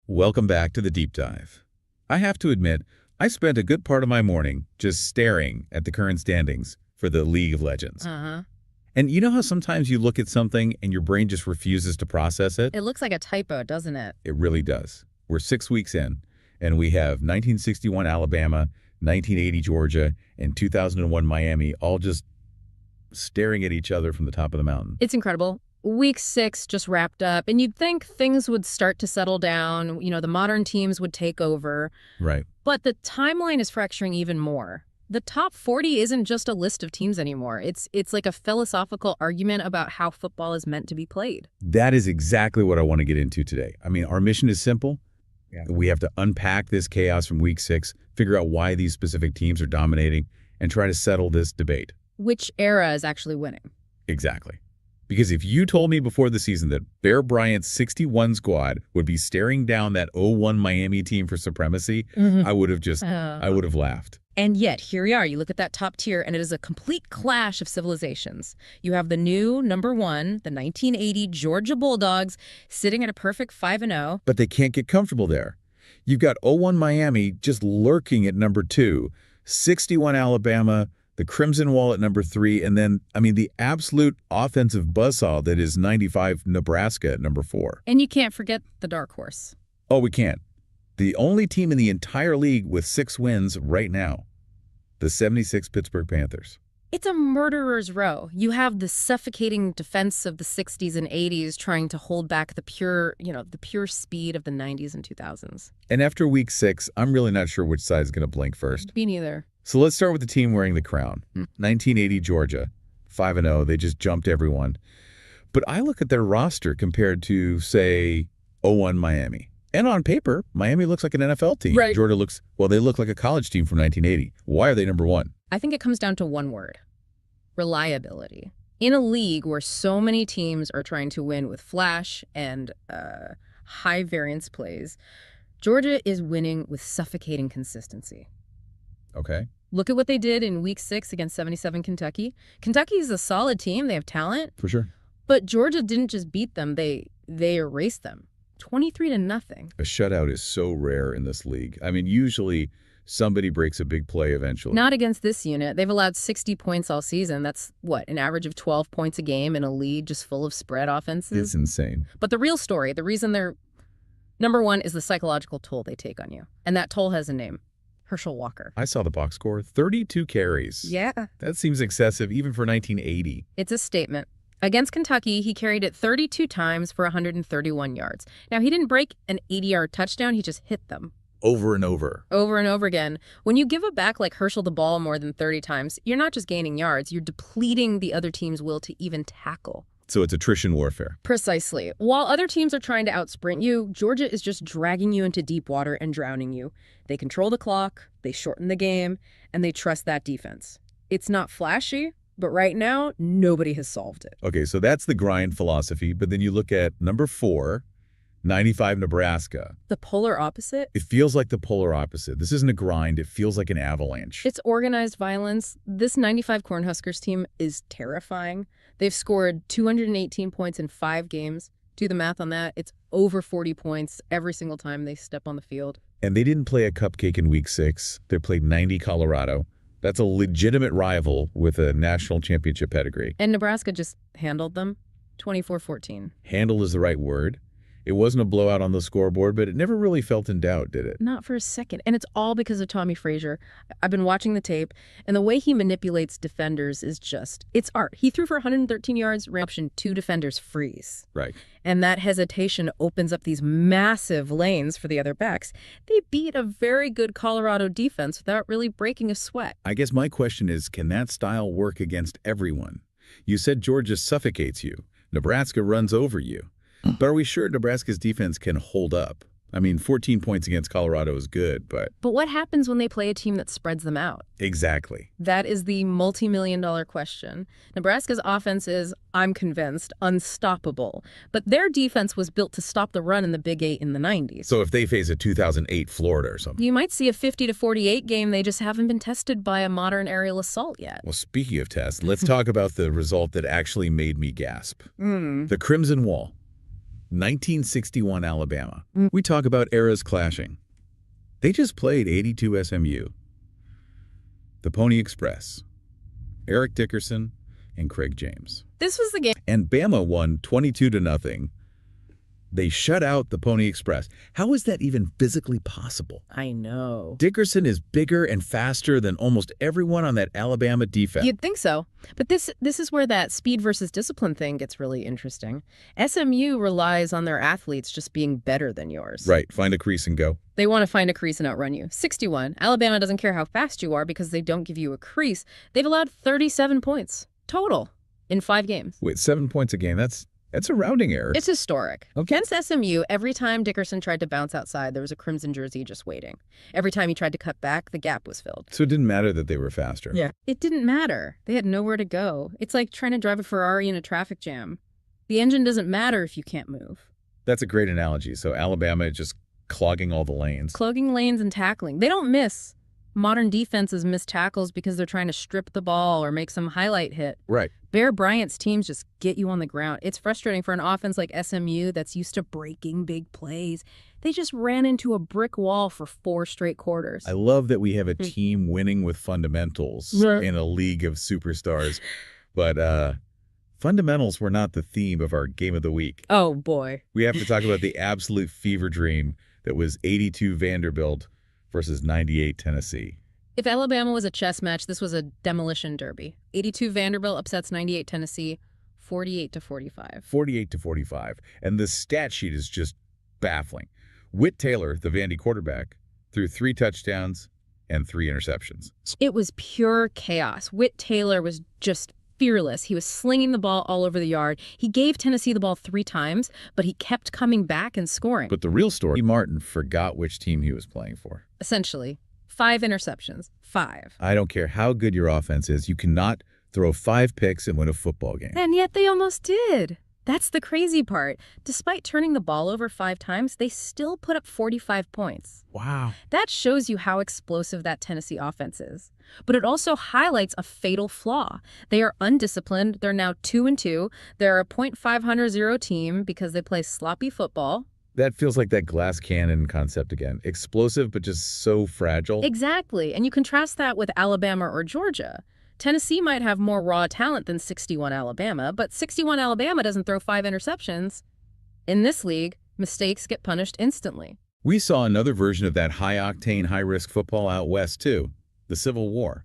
Welcome back to the Deep Dive. I have to admit, I spent a good part of my morning just staring at the current standings for the League of Legends. Uh-huh. And you know how sometimes you look at something and your brain just refuses to process it? It looks like a typo, doesn't it? It really does. We're 6 weeks in, and we have 1961 Alabama, 1980 Georgia, and 2001 Miami all just staring at each other from the top of the mountain. It's incredible. Week 6 just wrapped up, and you'd think things would start to settle down. The modern teams would take over. Right. But the timeline is fracturing even more. The top 40 isn't just a list of teams anymore. It's like a philosophical argument about how football is meant to be played. That is exactly what I want to get into today. I mean, our mission is simple. We have to unpack this chaos from week 6, figure out why these specific teams are dominating, and try to settle this debate. Which era is actually winning? Exactly. Because if you told me before the season that Bear Bryant's 61 squad would be staring down that 0-1 Miami team for supremacy, I would have laughed. And yet, here we are. You look at that top tier, and it is a complete clash of civilizations. You have the new number 1, the 1980 Georgia Bulldogs, sitting at a perfect 5-0. But they can't get comfortable there. You've got 0-1 Miami just lurking at number 2, 61 Alabama, the Crimson Wall at number 3, and then, the absolute offensive buzzsaw that is 95 Nebraska at number 4. And you can't forget the dark horse. Oh, we can't. The only team in the entire league with 6 wins right now, the 76 Pittsburgh Panthers. It's a murderer's row. You have the suffocating defense of the 60s and 80s trying to hold back the pure speed of the 90s and 2000s. And after week 6, I'm really not sure which side is going to blink first. Me neither. So let's start with the team wearing the crown. 1980 Georgia, 5-0. They just jumped everyone. But I look at their roster compared to, say, 0-1 Miami. And on paper, Miami looks like an NFL team. Right. Georgia they look like a college team from 1980. Why are they number 1? I think it comes down to one word: reliability. In a league where so many teams are trying to win with flash and high variance plays, Georgia is winning with suffocating consistency. Okay. Look at what they did in week 6 against 77 Kentucky. Kentucky is a solid team. They have talent. For sure. But Georgia didn't just beat them. They erased them. 23-0. A shutout is so rare in this league. Usually somebody breaks a big play eventually. Not against this unit. They've allowed 60 points all season. That's, an average of 12 points a game in a league just full of spread offenses? It's insane. But the real story, the reason they're number 1 is the psychological toll they take on you. And that toll has a name: Herschel Walker. I saw the box score, 32 carries. Yeah. That seems excessive even for 1980. It's a statement. Against Kentucky, he carried it 32 times for 131 yards. Now, he didn't break an 80-yard touchdown. He just hit them. Over and over. Over and over again. When you give a back like Herschel the ball more than 30 times, you're not just gaining yards, you're depleting the other team's will to even tackle. So it's attrition warfare. Precisely. While other teams are trying to outsprint you, Georgia is just dragging you into deep water and drowning you. They control the clock, they shorten the game, and they trust that defense. It's not flashy, but right now, nobody has solved it. Okay, so that's the grind philosophy, but then you look at number 4, 95 Nebraska. The polar opposite? It feels like the polar opposite. This isn't a grind, it feels like an avalanche. It's organized violence. This 95 Cornhuskers team is terrifying. They've scored 218 points in 5 games. Do the math on that. It's over 40 points every single time they step on the field. And they didn't play a cupcake in week 6. They played 90 Colorado. That's a legitimate rival with a national championship pedigree. And Nebraska just handled them 24-14. Handle is the right word. It wasn't a blowout on the scoreboard, but it never really felt in doubt, did it? Not for a second. And it's all because of Tommy Frazier. I've been watching the tape, and the way he manipulates defenders is it's art. He threw for 113 yards, option 2 defenders freeze. Right. And that hesitation opens up these massive lanes for the other backs. They beat a very good Colorado defense without really breaking a sweat. I guess my question is, can that style work against everyone? You said Georgia suffocates you. Nebraska runs over you. But are we sure Nebraska's defense can hold up? 14 points against Colorado is good, but... But what happens when they play a team that spreads them out? Exactly. That is the multi-million-dollar question. Nebraska's offense is, I'm convinced, unstoppable. But their defense was built to stop the run in the Big 8 in the 90s. So if they face a 2008 Florida or something... You might see a 50-48 game. They just haven't been tested by a modern aerial assault yet. Well, speaking of tests, let's talk about the result that actually made me gasp. The Crimson Wall. 1961 Alabama. We talk about eras clashing. They just played 82 SMU. The Pony Express. Eric Dickerson and Craig James. This was the game. And Bama won 22-0. They shut out the Pony Express. How is that even physically possible? I know. Dickerson is bigger and faster than almost everyone on that Alabama defense. You'd think so. But this is where that speed versus discipline thing gets really interesting. SMU relies on their athletes just being better than yours. Right. Find a crease and go. They want to find a crease and outrun you. 61. Alabama doesn't care how fast you are because they don't give you a crease. They've allowed 37 points total in 5 games. Wait, 7 points a game. That's a rounding error. It's historic. Against SMU, every time Dickerson tried to bounce outside, there was a crimson jersey just waiting. Every time he tried to cut back, the gap was filled. So it didn't matter that they were faster. Yeah. It didn't matter. They had nowhere to go. It's like trying to drive a Ferrari in a traffic jam. The engine doesn't matter if you can't move. That's a great analogy. So Alabama is just clogging all the lanes. Clogging lanes and tackling. They don't miss. Modern defenses miss tackles because they're trying to strip the ball or make some highlight hit. Right. Bear Bryant's teams just get you on the ground. It's frustrating for an offense like SMU that's used to breaking big plays. They just ran into a brick wall for 4 straight quarters. I love that we have a team winning with fundamentals in a league of superstars. But fundamentals were not the theme of our game of the week. Oh, boy. We have to talk about the absolute fever dream that was 82 Vanderbilt versus 98 Tennessee. If Alabama was a chess match, this was a demolition derby. 82 Vanderbilt upsets 98 Tennessee, 48-45. 48-45. And the stat sheet is just baffling. Whit Taylor, the Vandy quarterback, threw 3 touchdowns and 3 interceptions. It was pure chaos. Whit Taylor was just fearless. He was slinging the ball all over the yard. He gave Tennessee the ball 3 times, but he kept coming back and scoring. But the real story, Martin forgot which team he was playing for. Essentially, 5 interceptions. 5. I don't care how good your offense is. You cannot throw 5 picks and win a football game. And yet they almost did. That's the crazy part. Despite turning the ball over 5 times, they still put up 45 points. Wow. That shows you how explosive that Tennessee offense is. But it also highlights a fatal flaw. They are undisciplined. They're now 2-2. They're a .500 team because they play sloppy football. That feels like that glass cannon concept again. Explosive, but just so fragile. Exactly. And you contrast that with Alabama or Georgia. Tennessee might have more raw talent than 61 Alabama, but 61 Alabama doesn't throw 5 interceptions. In this league, mistakes get punished instantly. We saw another version of that high-octane, high-risk football out west, too. The Civil War.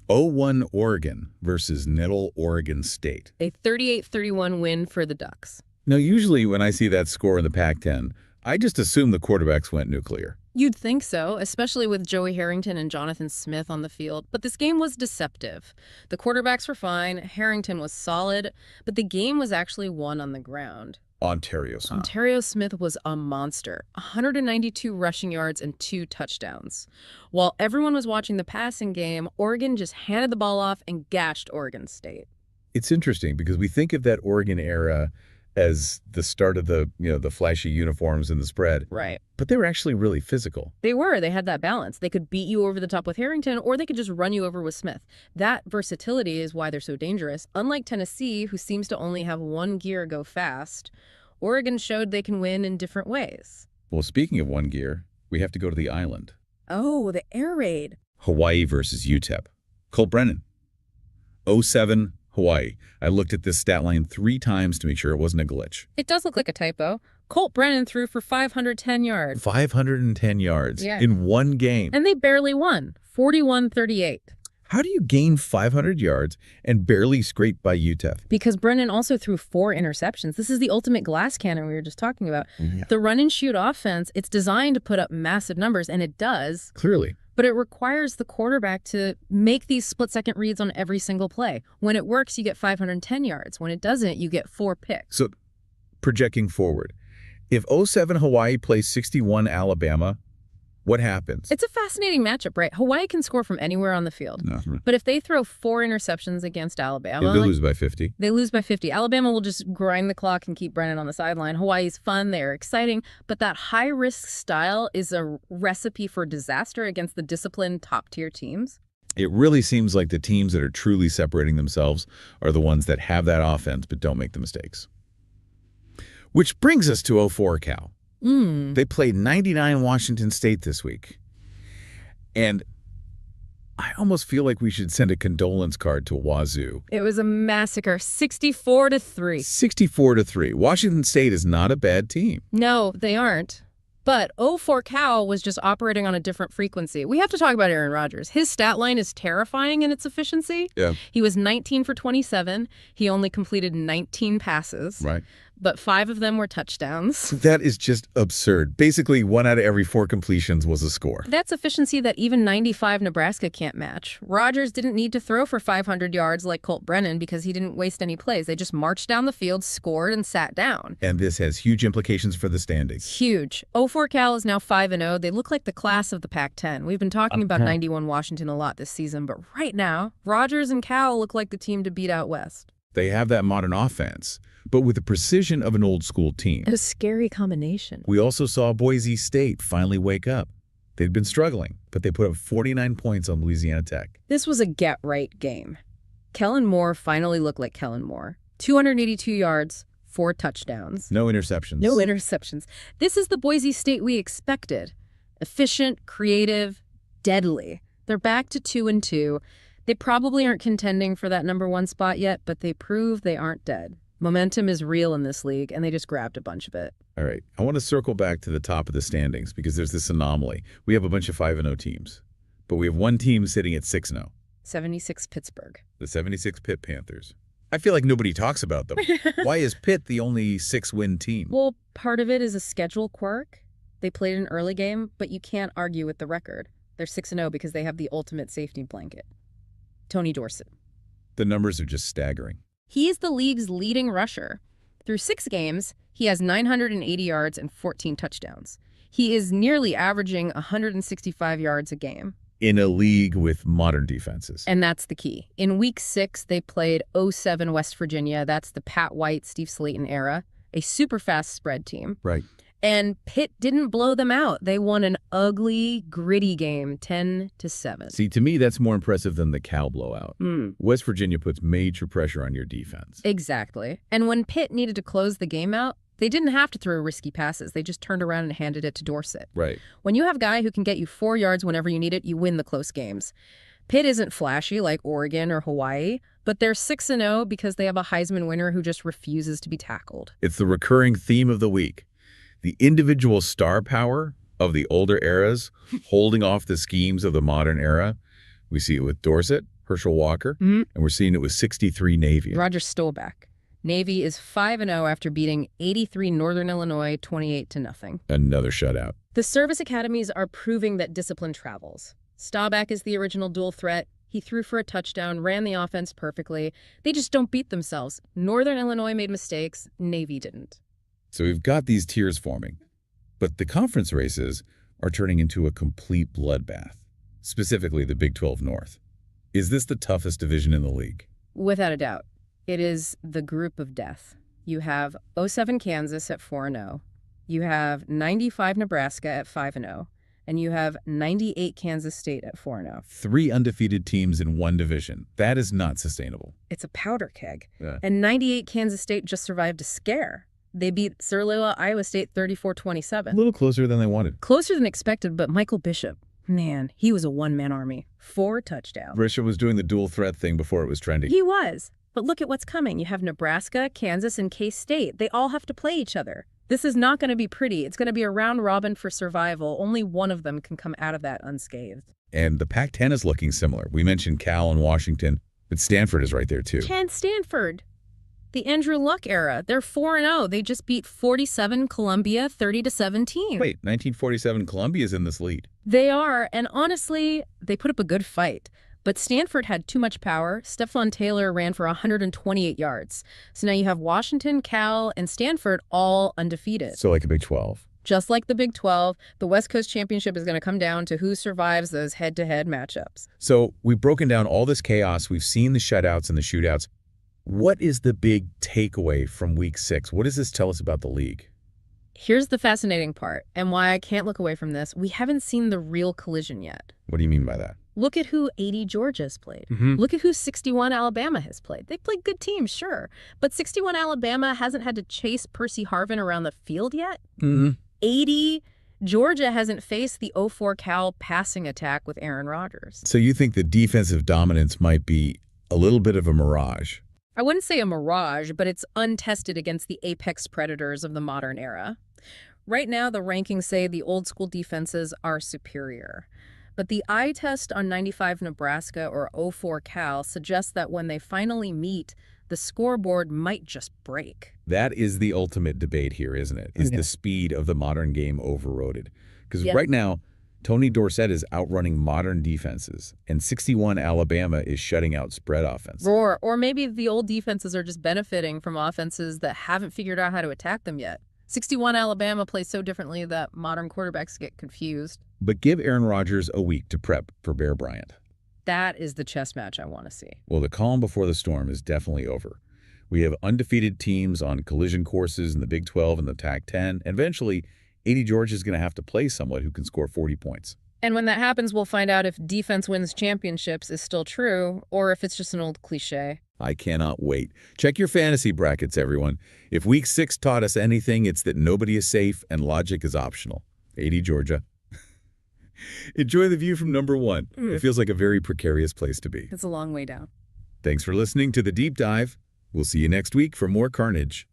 0-1 Oregon versus Nettle Oregon State. A 38-31 win for the Ducks. Now, usually when I see that score in the Pac-10, I just assume the quarterbacks went nuclear. You'd think so, especially with Joey Harrington and Jonathan Smith on the field. But this game was deceptive. The quarterbacks were fine, Harrington was solid, but the game was actually won on the ground. Ontario Smith. Ontario Smith was a monster. 192 rushing yards and 2 touchdowns. While everyone was watching the passing game, Oregon just handed the ball off and gashed Oregon State. It's interesting because we think of that Oregon era as the start of the flashy uniforms and the spread. Right. But they were actually really physical. They were. They had that balance. They could beat you over the top with Harrington, or they could just run you over with Smith. That versatility is why they're so dangerous. Unlike Tennessee, who seems to only have one gear go fast, Oregon showed they can win in different ways. Well, speaking of one gear, we have to go to the island. Oh, the air raid. Hawaii versus UTEP. Colt Brennan. 07 Hawaii. I looked at this stat line 3 times to make sure it wasn't a glitch. It does look like a typo. Colt Brennan threw for 510 yards. 510 yards in one game. And they barely won. 41-38. How do you gain 500 yards and barely scrape by UTEP? Because Brennan also threw 4 interceptions. This is the ultimate glass cannon we were just talking about. Yeah. The run-and-shoot offense, it's designed to put up massive numbers, and it does. Clearly. But it requires the quarterback to make these split-second reads on every single play. When it works, you get 510 yards. When it doesn't, you get 4 picks. So, projecting forward, if 07 Hawaii plays 61 Alabama, what happens? It's a fascinating matchup, right? Hawaii can score from anywhere on the field. No. But if they throw 4 interceptions against Alabama... They lose by 50. They lose by 50. Alabama will just grind the clock and keep Brennan on the sideline. Hawaii's fun. They're exciting. But that high-risk style is a recipe for disaster against the disciplined top-tier teams. It really seems like the teams that are truly separating themselves are the ones that have that offense but don't make the mistakes. Which brings us to 04 Cal. Mm. They played 99 Washington State this week. And I almost feel like we should send a condolence card to Wazoo. It was a massacre, 64-3. 64-3. Washington State is not a bad team. No, they aren't. But 04 Cal was just operating on a different frequency. We have to talk about Aaron Rodgers. His stat line is terrifying in its efficiency. Yeah. He was 19 for 27. He only completed 19 passes. Right. But 5 of them were touchdowns. That is just absurd. Basically, 1 out of every 4 completions was a score. That's efficiency that even 95 Nebraska can't match. Rodgers didn't need to throw for 500 yards like Colt Brennan because he didn't waste any plays. They just marched down the field, scored, and sat down. And this has huge implications for the standings. Huge. 04 Cal is now 5-0. They look like the class of the Pac-10. We've been talking about 91 Washington a lot this season, but right now, Rodgers and Cal look like the team to beat out west. They have that modern offense, but with the precision of an old-school team. A scary combination. We also saw Boise State finally wake up. They'd been struggling, but they put up 49 points on Louisiana Tech. This was a get-right game. Kellen Moore finally looked like Kellen Moore. 282 yards, 4 touchdowns. No interceptions. No interceptions. This is the Boise State we expected. Efficient, creative, deadly. They're back to 2-2. They probably aren't contending for that #1 spot yet, but they prove they aren't dead. Momentum is real in this league, and they just grabbed a bunch of it. All right. I want to circle back to the top of the standings because there's this anomaly. We have a bunch of 5-0 teams, but we have one team sitting at 6-0. 76 Pittsburgh. The 76 Pitt Panthers. I feel like nobody talks about them. Why is Pitt the only 6-win team? Well, part of it is a schedule quirk. They played an early game, but you can't argue with the record. They're 6-0 because they have the ultimate safety blanket. Tony Dorsett. The numbers are just staggering. He is the league's leading rusher. Through 6 games, he has 980 yards and 14 touchdowns. He is nearly averaging 165 yards a game. In a league with modern defenses. And that's the key. In Week 6, they played 07 West Virginia. That's the Pat White, Steve Slayton era, a super fast spread team. Right. And Pitt didn't blow them out. They won an ugly, gritty game, 10-7. See, to me, that's more impressive than the Cal blowout. Mm. West Virginia puts major pressure on your defense. Exactly. And when Pitt needed to close the game out, they didn't have to throw risky passes. They just turned around and handed it to Dorsett. Right. When you have a guy who can get you 4 yards whenever you need it, you win the close games. Pitt isn't flashy like Oregon or Hawaii, but they're 6-0 because they have a Heisman winner who just refuses to be tackled. It's the recurring theme of the week. The individual star power of the older eras holding off the schemes of the modern era. We see it with Dorsett, Herschel Walker, and we're seeing it with 63 Navy. Roger Staubach. Navy is 5-0 after beating 83 Northern Illinois 28-0. Another shutout. The service academies are proving that discipline travels. Staubach is the original dual threat. He threw for a touchdown, ran the offense perfectly. They just don't beat themselves. Northern Illinois made mistakes. Navy didn't. So we've got these tiers forming, but the conference races are turning into a complete bloodbath, specifically the Big 12 North. Is this the toughest division in the league? Without a doubt. It is the group of death. You have 07 Kansas at 4-0. You have 95 Nebraska at 5-0. And you have 98 Kansas State at 4-0. 3 undefeated teams in one division. That is not sustainable. It's a powder keg. Yeah. And 98 Kansas State just survived a scare. They beat Surlila, Iowa State 34-27. A little closer than they wanted. Closer than expected, but Michael Bishop, man, he was a one-man army. 4 touchdowns. Bishop was doing the dual threat thing before it was trendy. He was. But look at what's coming. You have Nebraska, Kansas, and K-State. They all have to play each other. This is not going to be pretty. It's going to be a round robin for survival. Only one of them can come out of that unscathed. And the Pac-10 is looking similar. We mentioned Cal and Washington, but Stanford is right there too. Stanford. The Andrew Luck era. They're 4-0. They just beat 47 Columbia 30-17. Wait, 1947 Columbia's in this lead. They are, and honestly, they put up a good fight. But Stanford had too much power. Stephon Taylor ran for 128 yards. So now you have Washington, Cal, and Stanford all undefeated. So like a Big 12. Just like the Big 12, the West Coast Championship is going to come down to who survives those head-to-head matchups. So we've broken down all this chaos. We've seen the shutouts and the shootouts. What is the big takeaway from Week 6? What does this tell us about the league? Here's the fascinating part, and why I can't look away from this. We haven't seen the real collision yet. What do you mean by that? Look at who 80 Georgia has played. Look at who 61 Alabama has played. They played good teams, sure. But 61 Alabama hasn't had to chase Percy Harvin around the field yet. 80 Georgia hasn't faced the 04 Cal passing attack with Aaron Rodgers. So you think the defensive dominance might be a little bit of a mirage? I wouldn't say a mirage, but it's untested against the apex predators of the modern era. Right now, the rankings say the old school defenses are superior. But the eye test on 95 Nebraska or 04 Cal suggests that when they finally meet, the scoreboard might just break. That is the ultimate debate here, isn't it? Is the speed of the modern game overrated? Because right now, Tony Dorsett is outrunning modern defenses, and 61 Alabama is shutting out spread offense. Or maybe the old defenses are just benefiting from offenses that haven't figured out how to attack them yet. 61 Alabama plays so differently that modern quarterbacks get confused. But give Aaron Rodgers a week to prep for Bear Bryant. That is the chess match I want to see. Well, the calm before the storm is definitely over. We have undefeated teams on collision courses in the Big 12 and the Pac-10, and eventually 80 Georgia is going to have to play someone who can score 40 points. And when that happens, we'll find out if defense wins championships is still true, or if it's just an old cliche. I cannot wait. Check your fantasy brackets, everyone. If Week 6 taught us anything, it's that nobody is safe and logic is optional. 80 Georgia. Enjoy the view from number 1. It feels like a very precarious place to be. It's a long way down. Thanks for listening to The Deep Dive. We'll see you next week for more carnage.